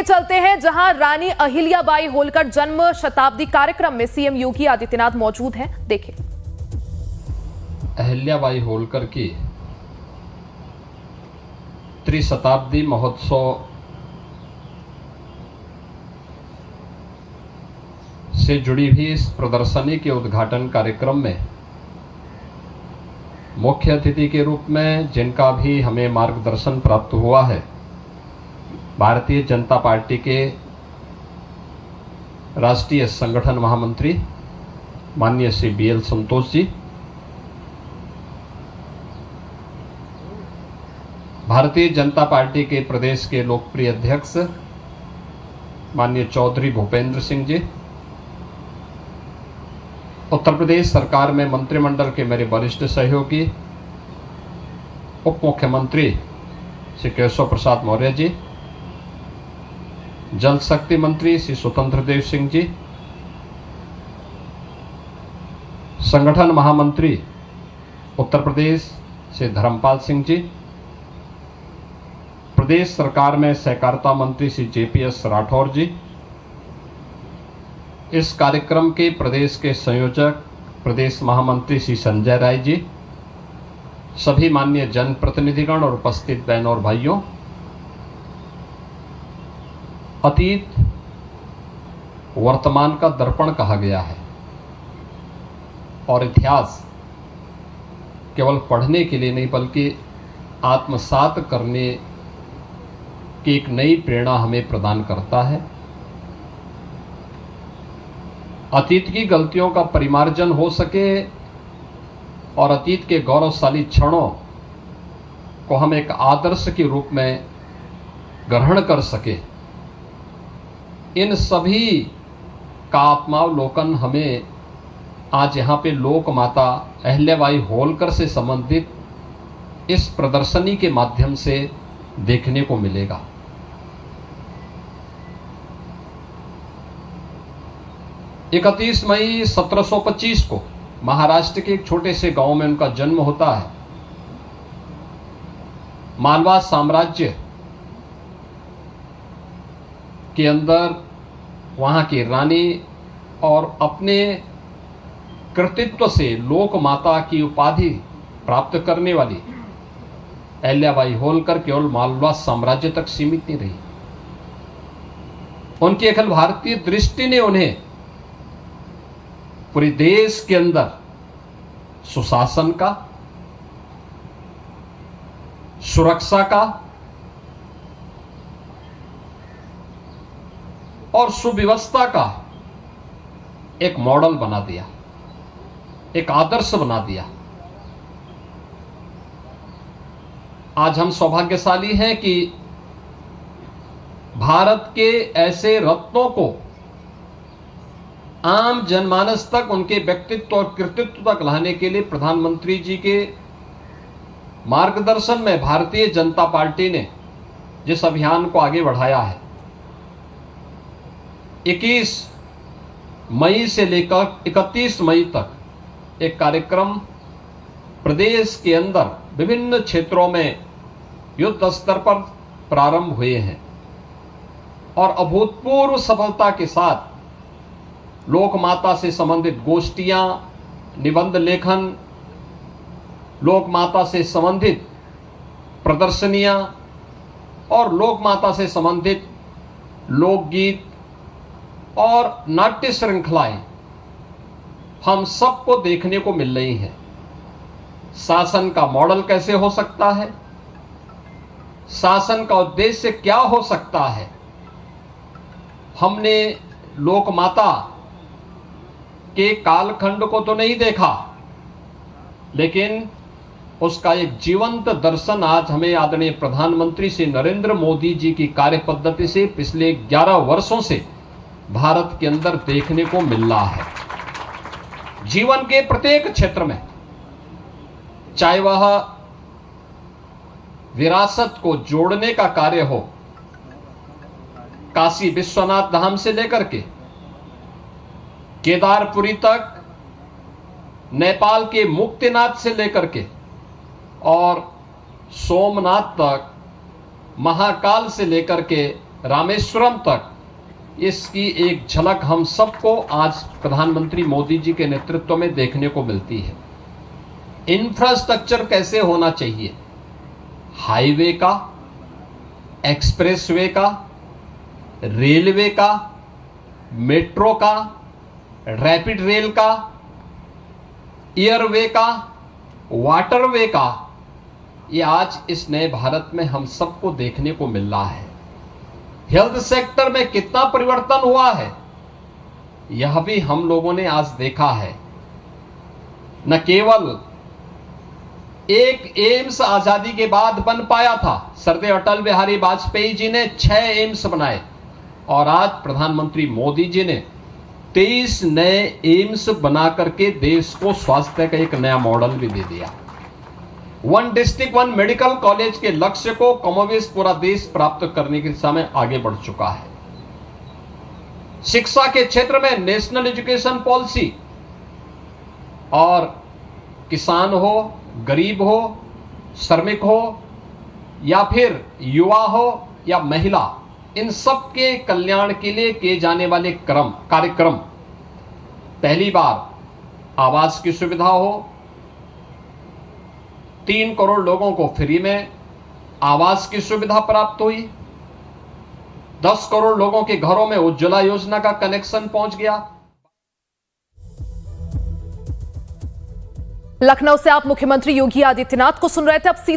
चलते हैं जहां रानी अहिल्याबाई होलकर जन्म शताब्दी कार्यक्रम में सीएम योगी आदित्यनाथ मौजूद हैं। देखिए, अहिल्याबाई होलकर की त्रिशताब्दी महोत्सव से जुड़ी हुई इस प्रदर्शनी के उद्घाटन कार्यक्रम में मुख्य अतिथि के रूप में जिनका भी हमें मार्गदर्शन प्राप्त हुआ है, भारतीय जनता पार्टी के राष्ट्रीय संगठन महामंत्री माननीय श्री BL संतोष जी, भारतीय जनता पार्टी के प्रदेश के लोकप्रिय अध्यक्ष माननीय चौधरी भूपेंद्र सिंह जी, उत्तर प्रदेश सरकार में मंत्रिमंडल के मेरे वरिष्ठ सहयोगी उप मुख्यमंत्री श्री केशव प्रसाद मौर्य जी, जल शक्ति मंत्री श्री स्वतंत्र देव सिंह जी, संगठन महामंत्री उत्तर प्रदेश श्री धर्मपाल सिंह जी, प्रदेश सरकार में सहकारिता मंत्री श्री JPS राठौर जी, इस कार्यक्रम के प्रदेश के संयोजक प्रदेश महामंत्री श्री संजय राय जी, सभी माननीय जनप्रतिनिधिगण और उपस्थित बहनों और भाइयों, अतीत वर्तमान का दर्पण कहा गया है और इतिहास केवल पढ़ने के लिए नहीं बल्कि आत्मसात करने की एक नई प्रेरणा हमें प्रदान करता है। अतीत की गलतियों का परिमार्जन हो सके और अतीत के गौरवशाली क्षणों को हम एक आदर्श के रूप में ग्रहण कर सके, इन सभी का आत्मावलोकन हमें आज यहाँ पे लोक माता अहिल्याबाई होलकर से संबंधित इस प्रदर्शनी के माध्यम से देखने को मिलेगा। 31 मई 1725 को महाराष्ट्र के एक छोटे से गांव में उनका जन्म होता है। मालवा साम्राज्य के अंदर वहां की रानी और अपने कृतित्व से लोक माता की उपाधि प्राप्त करने वाली अहिल्याबाई होलकर केवल मालवा साम्राज्य तक सीमित नहीं रही। उनकी अखिल भारतीय दृष्टि ने उन्हें पूरे देश के अंदर सुशासन का, सुरक्षा का और सुव्यवस्था का एक मॉडल बना दिया, एक आदर्श बना दिया। आज हम सौभाग्यशाली हैं कि भारत के ऐसे रत्नों को आम जनमानस तक उनके व्यक्तित्व और कृतित्व तक लाने के लिए प्रधानमंत्री जी के मार्गदर्शन में भारतीय जनता पार्टी ने जिस अभियान को आगे बढ़ाया है, 21 मई से लेकर 31 मई तक एक कार्यक्रम प्रदेश के अंदर विभिन्न क्षेत्रों में युद्ध स्तर पर प्रारंभ हुए हैं और अभूतपूर्व सफलता के साथ लोक माता से संबंधित गोष्ठियां, निबंध लेखन, लोक माता से संबंधित प्रदर्शनियां और लोक माता से संबंधित लोकगीत और नाट्य श्रृंखलाएं हम सबको देखने को मिल रही हैं। शासन का मॉडल कैसे हो सकता है, शासन का उद्देश्य क्या हो सकता है। हमने लोक माता के कालखंड को तो नहीं देखा, लेकिन उसका एक जीवंत दर्शन आज हमें आदरणीय प्रधानमंत्री श्री नरेंद्र मोदी जी की कार्य पद्धति से पिछले 11 वर्षों से भारत के अंदर देखने को मिल रहा है। जीवन के प्रत्येक क्षेत्र में, चाहे वह विरासत को जोड़ने का कार्य हो, काशी विश्वनाथ धाम से लेकर के केदारपुरी तक, नेपाल के मुक्तिनाथ से लेकर के और सोमनाथ तक, महाकाल से लेकर के रामेश्वरम तक इसकी एक झलक हम सबको आज प्रधानमंत्री मोदी जी के नेतृत्व में देखने को मिलती है। इंफ्रास्ट्रक्चर कैसे होना चाहिए, हाईवे का, एक्सप्रेसवे का, रेलवे का, मेट्रो का, रैपिड रेल का, एयरवे का, वाटरवे का, ये आज इस नए भारत में हम सबको देखने को मिल रहा है। हेल्थ सेक्टर में कितना परिवर्तन हुआ है यह भी हम लोगों ने आज देखा है। न केवल एक एम्स आजादी के बाद बन पाया था, सरदार अटल बिहारी वाजपेयी जी ने 6 एम्स बनाए और आज प्रधानमंत्री मोदी जी ने 23 नए एम्स बना करके देश को स्वास्थ्य का एक नया मॉडल भी दे दिया। 1 डिस्ट्रिक्ट 1 मेडिकल कॉलेज के लक्ष्य को कमोबेश पूरा देश प्राप्त करने की दिशा में आगे बढ़ चुका है। शिक्षा के क्षेत्र में नेशनल एजुकेशन पॉलिसी, और किसान हो, गरीब हो, श्रमिक हो या फिर युवा हो या महिला, इन सब के कल्याण के लिए किए जाने वाले कार्यक्रम, पहली बार आवास की सुविधा हो, 3 करोड़ लोगों को फ्री में आवास की सुविधा प्राप्त हुई, 10 करोड़ लोगों के घरों में उज्ज्वला योजना का कनेक्शन पहुंच गया। लखनऊ से आप मुख्यमंत्री योगी आदित्यनाथ को सुन रहे थे। अब सीधे